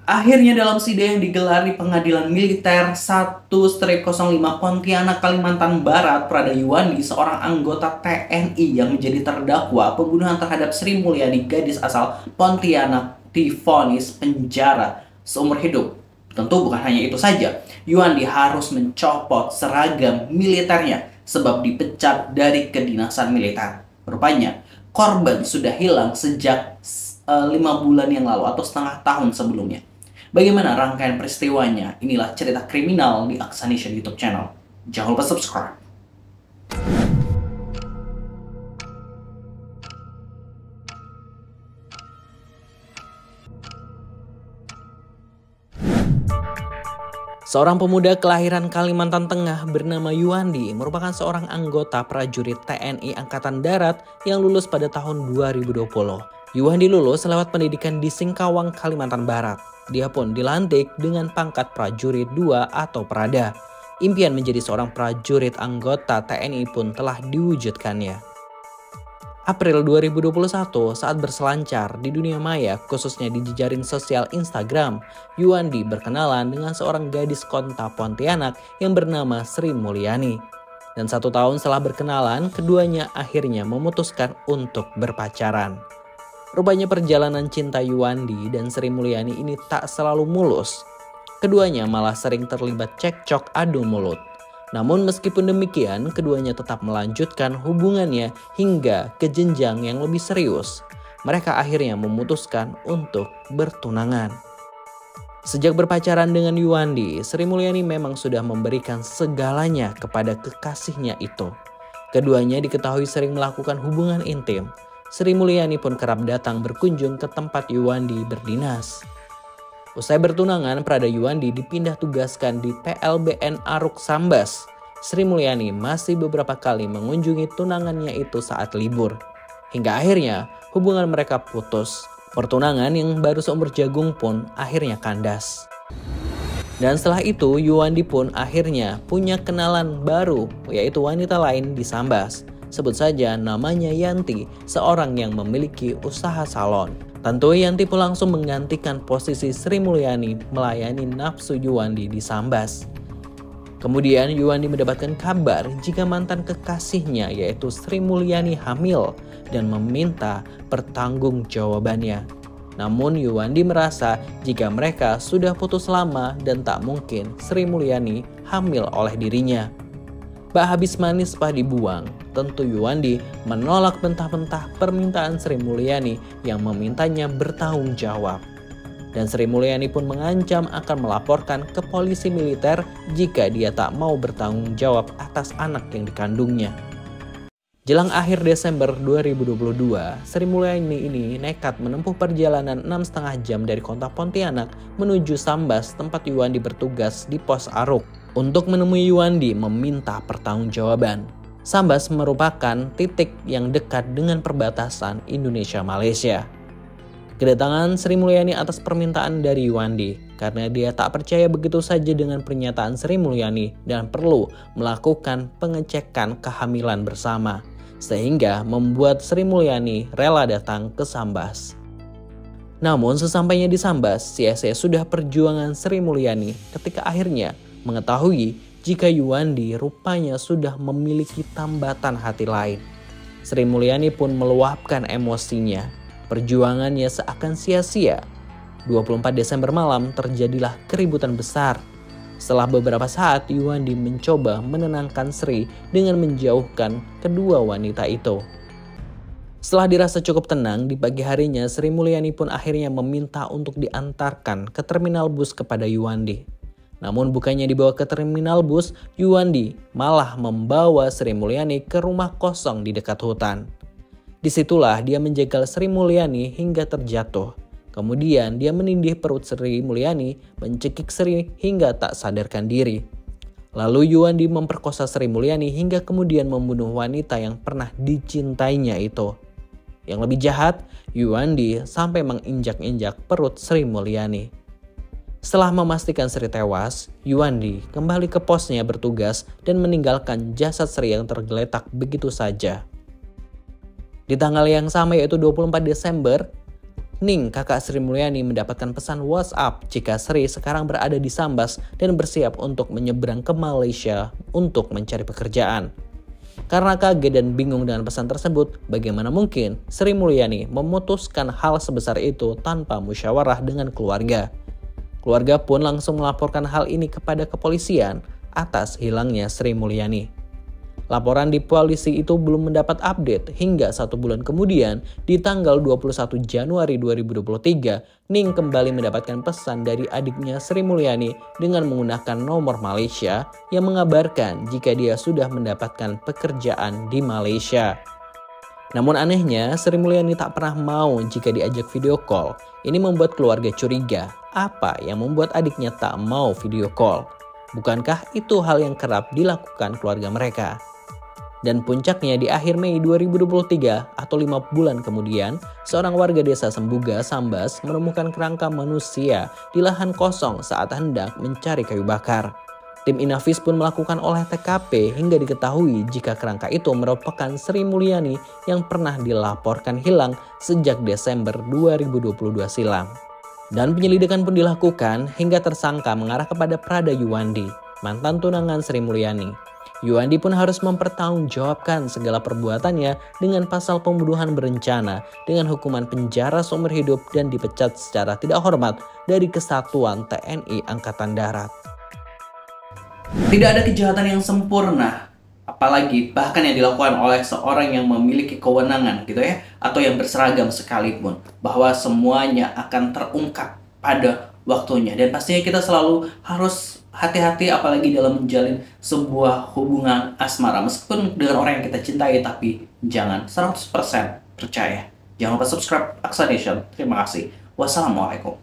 Akhirnya dalam sidang yang digelar di Pengadilan Militer 1-05 Pontianak, Kalimantan Barat, Prada Yuwandi, seorang anggota TNI yang menjadi terdakwa pembunuhan terhadap Sri Mulyani, gadis asal Pontianak, divonis penjara seumur hidup. Tentu bukan hanya itu saja, Yuwandi harus mencopot seragam militernya sebab dipecat dari kedinasan militer. Rupanya, korban sudah hilang sejak 5 bulan yang lalu atau setengah tahun sebelumnya. Bagaimana rangkaian peristiwanya? Inilah cerita kriminal di Aksanation YouTube channel. Jangan lupa subscribe. Seorang pemuda kelahiran Kalimantan Tengah bernama Yuwandi merupakan seorang anggota prajurit TNI Angkatan Darat yang lulus pada tahun 2020. Yuwandi lulus lewat pendidikan di Singkawang, Kalimantan Barat. Dia pun dilantik dengan pangkat prajurit 2 atau Prada. Impian menjadi seorang prajurit anggota TNI pun telah diwujudkannya. April 2021, saat berselancar di dunia maya, khususnya di jejaring sosial Instagram, Yuwandi berkenalan dengan seorang gadis kota Pontianak yang bernama Sri Mulyani. Dan 1 tahun setelah berkenalan, keduanya akhirnya memutuskan untuk berpacaran. Rupanya perjalanan cinta Yuwandi dan Sri Mulyani ini tak selalu mulus. Keduanya malah sering terlibat cekcok adu mulut. Namun meskipun demikian, keduanya tetap melanjutkan hubungannya hingga ke jenjang yang lebih serius. Mereka akhirnya memutuskan untuk bertunangan. Sejak berpacaran dengan Yuwandi, Sri Mulyani memang sudah memberikan segalanya kepada kekasihnya itu. Keduanya diketahui sering melakukan hubungan intim. Sri Mulyani pun kerap datang berkunjung ke tempat Yuwandi berdinas. Usai bertunangan, Prada Yuwandi dipindah tugaskan di PLBN Aruk Sambas. Sri Mulyani masih beberapa kali mengunjungi tunangannya itu saat libur. Hingga akhirnya hubungan mereka putus. Pertunangan yang baru seumur jagung pun akhirnya kandas. Dan setelah itu Yuwandi pun akhirnya punya kenalan baru, yaitu wanita lain di Sambas. Sebut saja namanya Yanti, seorang yang memiliki usaha salon. Tentu Yanti pun langsung menggantikan posisi Sri Mulyani melayani nafsu Yuwandi di Sambas. Kemudian Yuwandi mendapatkan kabar jika mantan kekasihnya yaitu Sri Mulyani hamil dan meminta pertanggungjawabannya. Namun Yuwandi merasa jika mereka sudah putus lama dan tak mungkin Sri Mulyani hamil oleh dirinya. Bak habis manis pah dibuang, tentu Yuwandi menolak mentah-mentah permintaan Sri Mulyani yang memintanya bertanggung jawab. Dan Sri Mulyani pun mengancam akan melaporkan ke polisi militer jika dia tak mau bertanggung jawab atas anak yang dikandungnya. Jelang akhir Desember 2022, Sri Mulyani ini nekat menempuh perjalanan 6,5 jam dari kota Pontianak menuju Sambas tempat Yuwandi bertugas di pos Aruk. Untuk menemui Yuwandi meminta pertanggungjawaban. Sambas merupakan titik yang dekat dengan perbatasan Indonesia-Malaysia. Kedatangan Sri Mulyani atas permintaan dari Yuwandi karena dia tak percaya begitu saja dengan pernyataan Sri Mulyani dan perlu melakukan pengecekan kehamilan bersama, sehingga membuat Sri Mulyani rela datang ke Sambas. Namun sesampainya di Sambas, sia-sia sudah perjuangan Sri Mulyani ketika akhirnya mengetahui jika Yuwandi rupanya sudah memiliki tambatan hati lain. Sri Mulyani pun meluapkan emosinya. Perjuangannya seakan sia-sia. 24 Desember malam terjadilah keributan besar. Setelah beberapa saat, Yuwandi mencoba menenangkan Sri dengan menjauhkan kedua wanita itu. Setelah dirasa cukup tenang, di pagi harinya Sri Mulyani pun akhirnya meminta untuk diantarkan ke terminal bus kepada Yuwandi. Namun bukannya dibawa ke terminal bus, Yuwandi malah membawa Sri Mulyani ke rumah kosong di dekat hutan. Disitulah dia menjegal Sri Mulyani hingga terjatuh. Kemudian dia menindih perut Sri Mulyani, mencekik Sri hingga tak sadarkan diri. Lalu Yuwandi memperkosa Sri Mulyani hingga kemudian membunuh wanita yang pernah dicintainya itu. Yang lebih jahat, Yuwandi sampai menginjak-injak perut Sri Mulyani. Setelah memastikan Sri tewas, Yuwandi kembali ke posnya bertugas dan meninggalkan jasad Sri yang tergeletak begitu saja. Di tanggal yang sama yaitu 24 Desember, Ning, kakak Sri Mulyani, mendapatkan pesan WhatsApp jika Sri sekarang berada di Sambas dan bersiap untuk menyeberang ke Malaysia untuk mencari pekerjaan. Karena kaget dan bingung dengan pesan tersebut, bagaimana mungkin Sri Mulyani memutuskan hal sebesar itu tanpa musyawarah dengan keluarga? Keluarga pun langsung melaporkan hal ini kepada kepolisian atas hilangnya Sri Mulyani. Laporan di polisi itu belum mendapat update hingga 1 bulan kemudian, di tanggal 21 Januari 2023, Ning kembali mendapatkan pesan dari adiknya Sri Mulyani dengan menggunakan nomor Malaysia yang mengabarkan jika dia sudah mendapatkan pekerjaan di Malaysia. Namun anehnya, Sri Mulyani tak pernah mau jika diajak video call. Ini membuat keluarga curiga, apa yang membuat adiknya tak mau video call? Bukankah itu hal yang kerap dilakukan keluarga mereka? Dan puncaknya di akhir Mei 2023 atau 5 bulan kemudian, seorang warga desa Sembuga, Sambas menemukan kerangka manusia di lahan kosong saat hendak mencari kayu bakar. Tim Inavis pun melakukan olah TKP hingga diketahui jika kerangka itu merupakan Sri Mulyani yang pernah dilaporkan hilang sejak Desember 2022 silam. Dan penyelidikan pun dilakukan hingga tersangka mengarah kepada Prada Yuwandi, mantan tunangan Sri Mulyani. Yuwandi pun harus mempertanggungjawabkan segala perbuatannya dengan pasal pembunuhan berencana dengan hukuman penjara seumur hidup dan dipecat secara tidak hormat dari Kesatuan TNI Angkatan Darat. Tidak ada kejahatan yang sempurna, apalagi bahkan yang dilakukan oleh seorang yang memiliki kewenangan gitu ya, atau yang berseragam sekalipun, bahwa semuanya akan terungkap pada waktunya. Dan pastinya kita selalu harus hati-hati apalagi dalam menjalin sebuah hubungan asmara meskipun dengan orang yang kita cintai, tapi jangan 100% percaya. Jangan lupa subscribe Aksa Nation. Terima kasih. Wassalamualaikum.